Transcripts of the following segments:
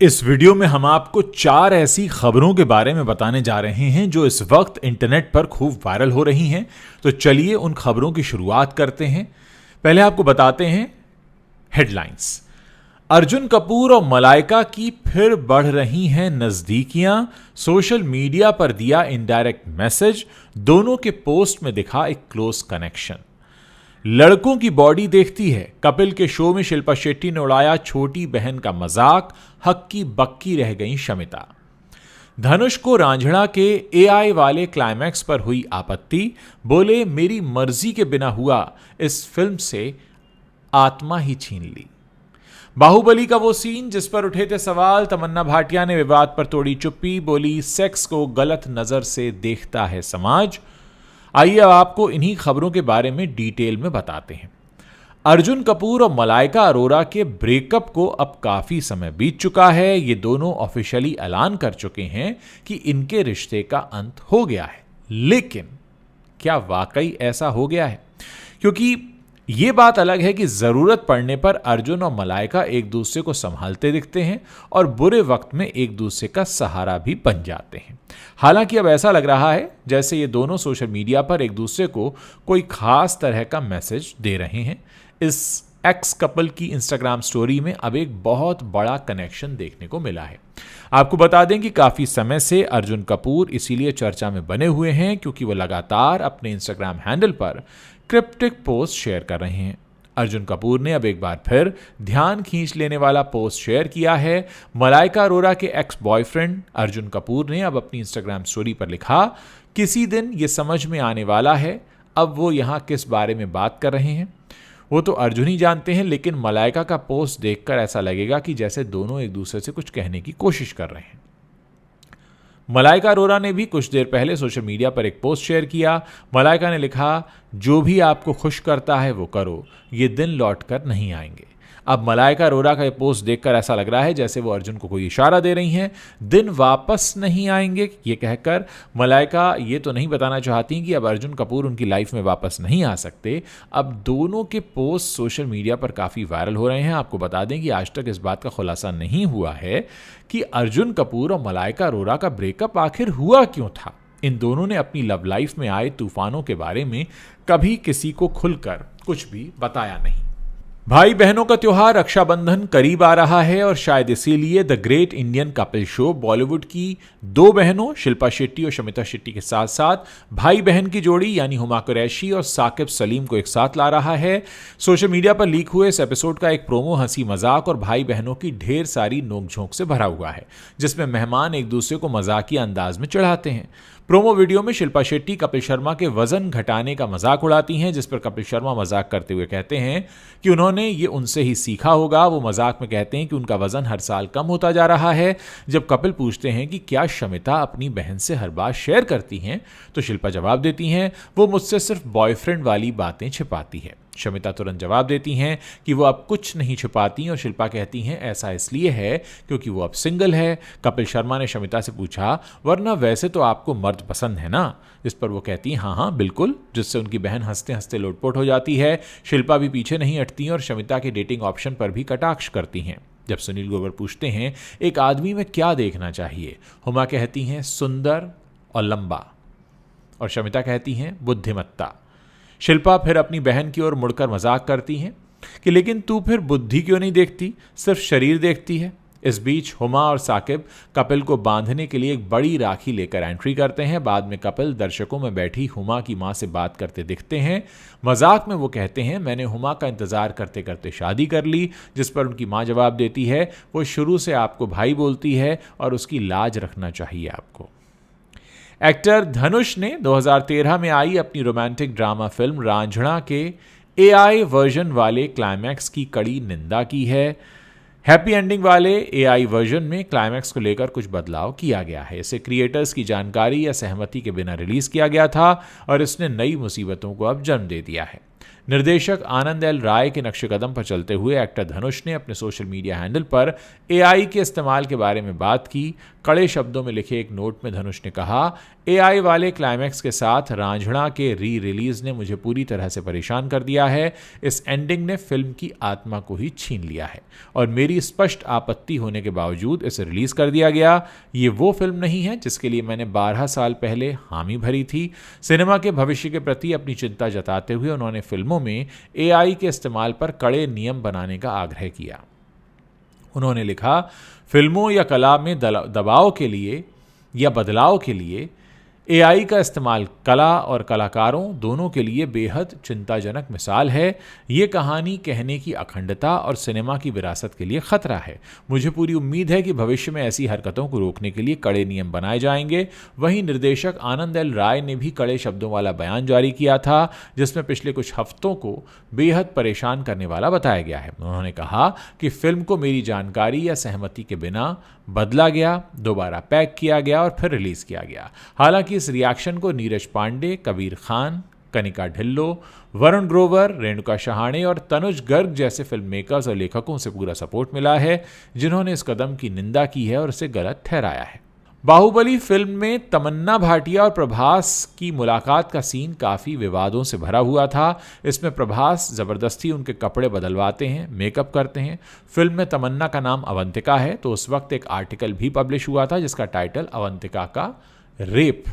इस वीडियो में हम आपको 4 ऐसी खबरों के बारे में बताने जा रहे हैं जो इस वक्त इंटरनेट पर खूब वायरल हो रही हैं। तो चलिए उन खबरों की शुरुआत करते हैं। पहले आपको बताते हैं हेडलाइंस। अर्जुन कपूर और मलाइका की फिर बढ़ रही हैं नजदीकियां। सोशल मीडिया पर दिया इनडायरेक्ट मैसेज। दोनों के पोस्ट में दिखा एक क्लोज कनेक्शन। लड़कों की बॉडी देखती है। कपिल के शो में शिल्पा शेट्टी ने उड़ाया छोटी बहन का मजाक। हक्की बक्की रह गई शमिता। धनुष को रांझणा के एआई वाले क्लाइमैक्स पर हुई आपत्ति। बोले मेरी मर्जी के बिना हुआ, इस फिल्म से आत्मा ही छीन ली। बाहुबली का वो सीन जिस पर उठे थे सवाल, तमन्ना भाटिया ने विवाद पर तोड़ी चुप्पी। बोली सेक्स को गलत नजर से देखता है समाज। आइए अब आपको इन्हीं खबरों के बारे में डिटेल में बताते हैं। अर्जुन कपूर और मलाइका अरोरा के ब्रेकअप को अब काफी समय बीत चुका है। ये दोनों ऑफिशियली ऐलान कर चुके हैं कि इनके रिश्ते का अंत हो गया है। लेकिन क्या वाकई ऐसा हो गया है? क्योंकि ये बात अलग है कि जरूरत पड़ने पर अर्जुन और मलाइका एक दूसरे को संभालते दिखते हैं और बुरे वक्त में एक दूसरे का सहारा भी बन जाते हैं। हालांकि अब ऐसा लग रहा है जैसे ये दोनों सोशल मीडिया पर एक दूसरे को कोई खास तरह का मैसेज दे रहे हैं। इस एक्स कपल की इंस्टाग्राम स्टोरी में अब एक बहुत बड़ा कनेक्शन देखने को मिला है। आपको बता दें कि काफी समय से अर्जुन कपूर इसीलिए चर्चा में बने हुए हैं क्योंकि वो लगातार अपने इंस्टाग्राम हैंडल पर क्रिप्टिक पोस्ट शेयर कर रहे हैं। अर्जुन कपूर ने अब एक बार फिर ध्यान खींच लेने वाला पोस्ट शेयर किया है। मलाइका अरोरा के एक्स बॉयफ्रेंड अर्जुन कपूर ने अब अपनी इंस्टाग्राम स्टोरी पर लिखा, किसी दिन ये समझ में आने वाला है अब वो यहाँ किस बारे में बात कर रहे हैं। वो तो अर्जुन ही जानते हैं, लेकिन मलाइका का पोस्ट देखकर ऐसा लगेगा कि जैसे दोनों एक दूसरे से कुछ कहने की कोशिश कर रहे हैं। मलाइका अरोरा ने भी कुछ देर पहले सोशल मीडिया पर एक पोस्ट शेयर किया। मलाइका ने लिखा, जो भी आपको खुश करता है वो करो, ये दिन लौट कर नहीं आएंगे। अब मलाइका अरोरा का ये पोस्ट देखकर ऐसा लग रहा है जैसे वो अर्जुन को कोई इशारा दे रही हैं। दिन वापस नहीं आएंगे ये कहकर मलाइका ये तो नहीं बताना चाहती कि अब अर्जुन कपूर उनकी लाइफ में वापस नहीं आ सकते। अब दोनों के पोस्ट सोशल मीडिया पर काफ़ी वायरल हो रहे हैं। आपको बता दें कि आज तक इस बात का खुलासा नहीं हुआ है कि अर्जुन कपूर और मलाइका अरोरा का ब्रेकअप आखिर हुआ क्यों था। इन दोनों ने अपनी लव लाइफ में आए तूफानों के बारे में कभी किसी को खुलकर कुछ भी बताया नहीं। भाई बहनों का त्योहार रक्षाबंधन करीब आ रहा है और शायद इसीलिए the great Indian couple show Bollywood की दो बहनों शिल्पा शेट्टी और शमिता शेट्टी के साथ साथ भाई बहन की जोड़ी यानी हुमा कुरैशी और साकिब सलीम को एक साथ ला रहा है। सोशल मीडिया पर लीक हुए इस एपिसोड का एक प्रोमो हंसी मजाक और भाई बहनों की ढेर सारी नोकझोंक से भरा हुआ है, जिसमें मेहमान एक दूसरे को मजाकिया अंदाज में चढ़ाते हैं। प्रोमो वीडियो में शिल्पा शेट्टी कपिल शर्मा के वजन घटाने का मजाक उड़ाती हैं, जिस पर कपिल शर्मा मजाक करते हुए कहते हैं कि उन्होंने ये उनसे ही सीखा होगा। वो मजाक में कहते हैं कि उनका वजन हर साल कम होता जा रहा है। जब कपिल पूछते हैं कि क्या शमिता अपनी बहन से हर बात शेयर करती हैं, तो शिल्पा जवाब देती हैं वो मुझसे सिर्फ बॉयफ्रेंड वाली बातें छिपाती है। शमिता तुरंत जवाब देती हैं कि वो अब कुछ नहीं छुपाती और शिल्पा कहती हैं ऐसा इसलिए है क्योंकि वो अब सिंगल है। कपिल शर्मा ने शमिता से पूछा वरना वैसे तो आपको मर्द पसंद है ना, इस पर वो कहती हैं हाँ बिल्कुल, जिससे उनकी बहन हंसते हंसते लोटपोट हो जाती है। शिल्पा भी पीछे नहीं हटती और शमिता के डेटिंग ऑप्शन पर भी कटाक्ष करती हैं। जब सुनील ग्रोवर पूछते हैं एक आदमी में क्या देखना चाहिए, हुमा कहती हैं सुंदर और लंबा और शमिता कहती हैं बुद्धिमत्ता। शिल्पा फिर अपनी बहन की ओर मुड़कर मजाक करती हैं कि लेकिन तू फिर बुद्धि क्यों नहीं देखती, सिर्फ शरीर देखती है। इस बीच हुमा और साकिब कपिल को बांधने के लिए एक बड़ी राखी लेकर एंट्री करते हैं। बाद में कपिल दर्शकों में बैठी हुमा की मां से बात करते दिखते हैं। मजाक में वो कहते हैं मैंने हुमा का इंतजार करते करते शादी कर ली, जिस पर उनकी मां जवाब देती है वो शुरू से आपको भाई बोलती है और उसकी लाज रखना चाहिए आपको। एक्टर धनुष ने 2013 में आई अपनी रोमांटिक ड्रामा फिल्म रांझणा के एआई वर्जन वाले क्लाइमैक्स की कड़ी निंदा की है। हैप्पी एंडिंग वाले एआई वर्जन में क्लाइमैक्स को लेकर कुछ बदलाव किया गया है। इसे क्रिएटर्स की जानकारी या सहमति के बिना रिलीज किया गया था और इसने नई मुसीबतों को अब जन्म दे दिया है। निर्देशक आनंद एल राय के नक्शे कदम पर चलते हुए एक्टर धनुष ने अपने सोशल मीडिया हैंडल पर एआई के इस्तेमाल के बारे में बात की। कड़े शब्दों में लिखे एक नोट में धनुष ने कहा, एआई वाले क्लाइमैक्स के साथ रांझणा के रिलीज ने मुझे पूरी तरह से परेशान कर दिया है। इस एंडिंग ने फिल्म की आत्मा को ही छीन लिया है और मेरी स्पष्ट आपत्ति होने के बावजूद इसे रिलीज कर दिया गया। ये वो फिल्म नहीं है जिसके लिए मैंने 12 साल पहले हामी भरी थी। सिनेमा के भविष्य के प्रति अपनी चिंता जताते हुए उन्होंने फिल्मों में एआई के इस्तेमाल पर कड़े नियम बनाने का आग्रह किया। उन्होंने लिखा, फिल्मों या कला में दबाव के लिए या बदलाव के लिए एआई का इस्तेमाल कला और कलाकारों दोनों के लिए बेहद चिंताजनक मिसाल है। ये कहानी कहने की अखंडता और सिनेमा की विरासत के लिए खतरा है। मुझे पूरी उम्मीद है कि भविष्य में ऐसी हरकतों को रोकने के लिए कड़े नियम बनाए जाएंगे। वहीं निर्देशक आनंद एल राय ने भी कड़े शब्दों वाला बयान जारी किया था, जिसमें पिछले कुछ हफ्तों को बेहद परेशान करने वाला बताया गया है। उन्होंने कहा कि फिल्म को मेरी जानकारी या सहमति के बिना बदला गया, दोबारा पैक किया गया और फिर रिलीज किया गया। हालांकि इस रिएक्शन को नीरज पांडे, कबीर खान, कनिका ढिल्लो, वरुण ग्रोवर, रेणुका शहाणे और तनुज गर्ग जैसे फिल्म मेकर्स और लेखकों से पूरा सपोर्ट मिला है, जिन्होंने इस कदम की निंदा की है और इसे गलत ठहराया है। बाहुबली फिल्म में तमन्ना भाटिया और प्रभास की मुलाकात का सीन काफ़ी विवादों से भरा हुआ था। इसमें प्रभास ज़बरदस्ती उनके कपड़े बदलवाते हैं, मेकअप करते हैं। फिल्म में तमन्ना का नाम अवंतिका है, तो उस वक्त एक आर्टिकल भी पब्लिश हुआ था जिसका टाइटल अवंतिका का रेप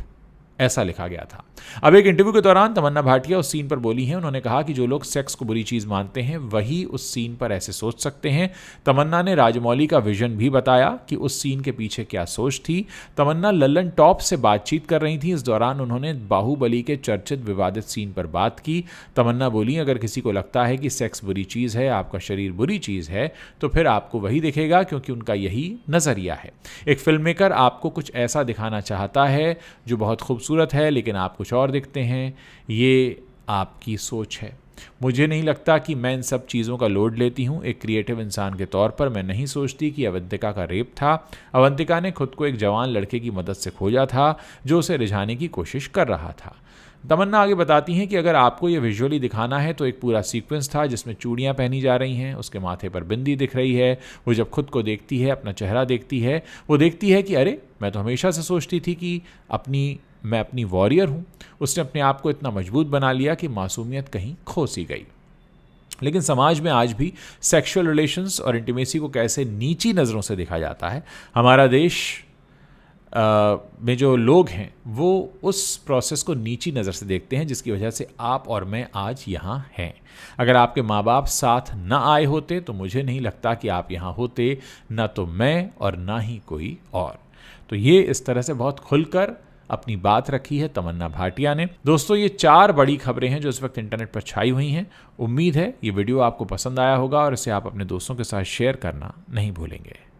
ऐसा लिखा गया था। अब एक इंटरव्यू के दौरान तमन्ना भाटिया उस सीन पर बोली हैं। उन्होंने कहा कि जो लोग सेक्स को बुरी चीज़ मानते हैं वही उस सीन पर ऐसे सोच सकते हैं। तमन्ना ने राजमौली का विजन भी बताया कि उस सीन के पीछे क्या सोच थी। तमन्ना लल्लन टॉप से बातचीत कर रही थी। इस दौरान उन्होंने बाहुबली के चर्चित विवादित सीन पर बात की। तमन्ना बोली, अगर किसी को लगता है कि सेक्स बुरी चीज़ है, आपका शरीर बुरी चीज़ है, तो फिर आपको वही दिखेगा, क्योंकि उनका यही नज़रिया है। एक फिल्म मेकर आपको कुछ ऐसा दिखाना चाहता है जो बहुत खूबसूरत है, लेकिन आप कुछ और दिखते हैं। ये आपकी सोच है। मुझे नहीं लगता कि मैं इन सब चीज़ों का लोड लेती हूँ। एक क्रिएटिव इंसान के तौर पर मैं नहीं सोचती कि अवंतिका का रेप था। अवंतिका ने खुद को एक जवान लड़के की मदद से खोजा था जो उसे रिझाने की कोशिश कर रहा था। तमन्ना आगे बताती हैं कि अगर आपको ये विजुअली दिखाना है तो एक पूरा सीक्वेंस था जिसमें चूड़ियाँ पहनी जा रही हैं, उसके माथे पर बिंदी दिख रही है। वो जब खुद को देखती है, अपना चेहरा देखती है, वो देखती है कि अरे, मैं तो हमेशा से सोचती थी कि मैं अपनी वॉरियर हूँ। उसने अपने आप को इतना मजबूत बना लिया कि मासूमियत कहीं खो सी गई। लेकिन समाज में आज भी सेक्सुअल रिलेशंस और इंटीमेसी को कैसे नीची नज़रों से देखा जाता है। हमारा देश में जो लोग हैं वो उस प्रोसेस को नीची नज़र से देखते हैं, जिसकी वजह से आप और मैं आज यहाँ हैं। अगर आपके माँ बाप साथ न आए होते तो मुझे नहीं लगता कि आप यहाँ होते, ना तो मैं और ना ही कोई और। तो ये इस तरह से बहुत खुलकर अपनी बात रखी है तमन्ना भाटिया ने। दोस्तों, ये 4 बड़ी खबरें हैं जो इस वक्त इंटरनेट पर छाई हुई हैं। उम्मीद है ये वीडियो आपको पसंद आया होगा और इसे आप अपने दोस्तों के साथ शेयर करना नहीं भूलेंगे।